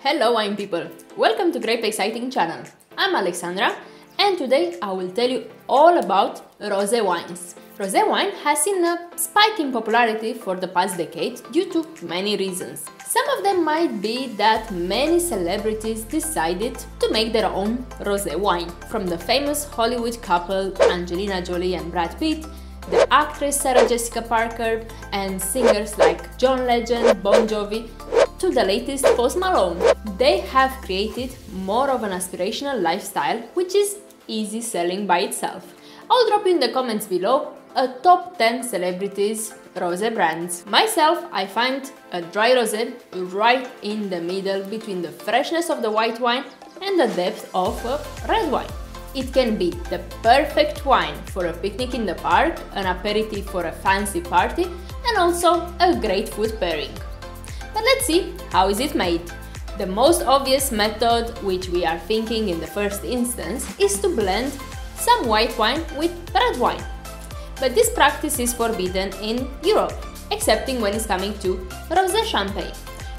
Hello wine people! Welcome to Grape Exciting channel. I'm Alexandra and today I will tell you all about rosé wines. Rosé wine has seen a spike in popularity for the past decade due to many reasons. Some of them might be that many celebrities decided to make their own rosé wine. From the famous Hollywood couple Angelina Jolie and Brad Pitt, the actress Sarah Jessica Parker and singers like John Legend, Bon Jovi, to the latest Post Malone. They have created more of an aspirational lifestyle which is easy selling by itself. I'll drop in the comments below a top 10 celebrities rosé brands. Myself, I find a dry rosé right in the middle between the freshness of the white wine and the depth of a red wine. It can be the perfect wine for a picnic in the park, an aperitif for a fancy party, and also a great food pairing. But let's see, how is it made? The most obvious method, which we are thinking in the first instance, is to blend some white wine with red wine. But this practice is forbidden in Europe, excepting when it's coming to rosé champagne.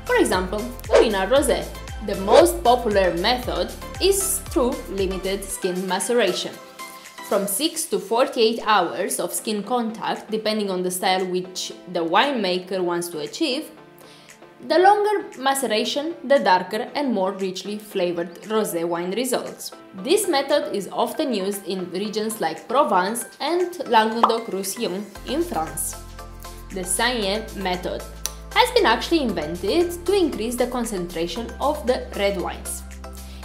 For example, Ruinart Rosé. The most popular method is through limited skin maceration. From 6 to 48 hours of skin contact, depending on the style which the winemaker wants to achieve. The longer maceration, the darker and more richly flavored rosé wine results. This method is often used in regions like Provence and Languedoc-Roussillon in France. The Saignée method has been actually invented to increase the concentration of the red wines.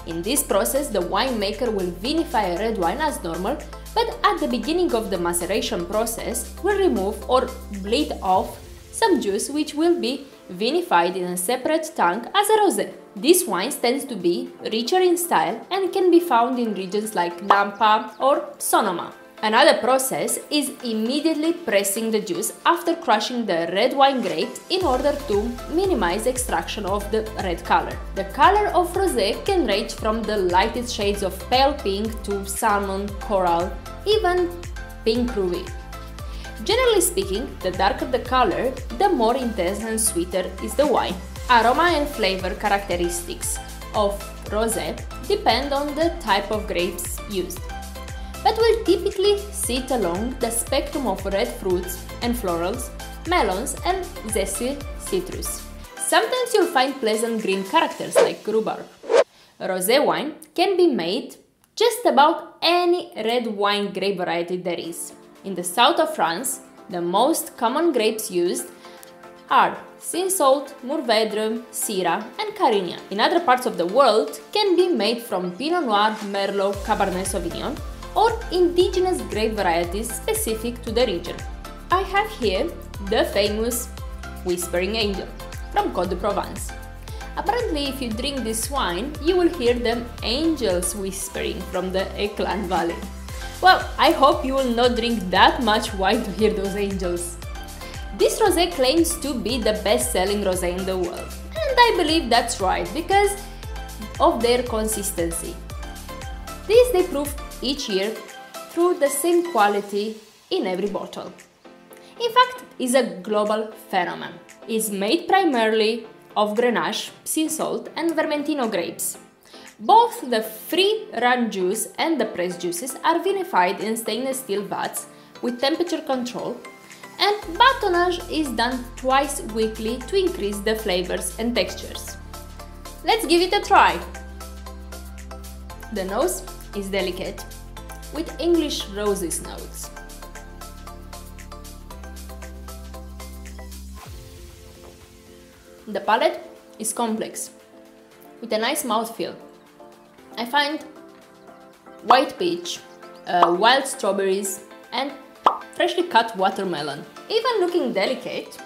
In this process, the winemaker will vinify a red wine as normal, but at the beginning of the maceration process will remove or bleed off some juice which will be vinified in a separate tank as a rosé. This wine tends to be richer in style and can be found in regions like Nampa or Sonoma. Another process is immediately pressing the juice after crushing the red wine grapes in order to minimize extraction of the red color. The color of rosé can range from the lightest shades of pale pink to salmon, coral, even pink ruby. Generally speaking, the darker the color, the more intense and sweeter is the wine. Aroma and flavor characteristics of rosé depend on the type of grapes used, but will typically sit along the spectrum of red fruits and florals, melons and zesty citrus. Sometimes you'll find pleasant green characters like rhubarb. Rosé wine can be made just about any red wine grape variety there is. In the south of France, the most common grapes used are Cinsault, Mourvèdre, Syrah and Carignan. In other parts of the world, can be made from Pinot Noir, Merlot, Cabernet Sauvignon, or indigenous grape varieties specific to the region. I have here the famous Whispering Angel from Côte de Provence. Apparently, if you drink this wine, you will hear the angels whispering from the Éclans Valley. Well, I hope you will not drink that much wine to hear those angels. This rosé claims to be the best-selling rosé in the world, and I believe that's right because of their consistency. This they prove each year through the same quality in every bottle. In fact, it's a global phenomenon. It's made primarily of Grenache, Cinsault and Vermentino grapes. Both the free-run juice and the pressed juices are vinified in stainless steel vats with temperature control, and batonnage is done twice weekly to increase the flavors and textures. Let's give it a try! The nose is delicate, with English roses notes. The palate is complex, with a nice mouthfeel. I find white peach, wild strawberries and freshly cut watermelon. Even looking delicate,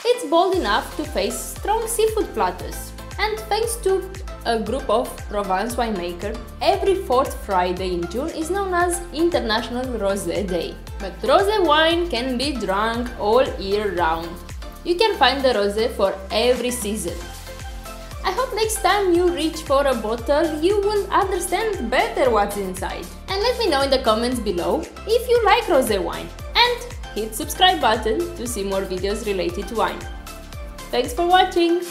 it's bold enough to face strong seafood platters. And thanks to a group of Provence winemaker, every fourth Friday in June is known as International Rosé Day. But rosé wine can be drunk all year round. You can find the rosé for every season. I hope next time you reach for a bottle, you will understand better what's inside. And let me know in the comments below if you like rosé wine. And hit subscribe button to see more videos related to wine. Thanks for watching!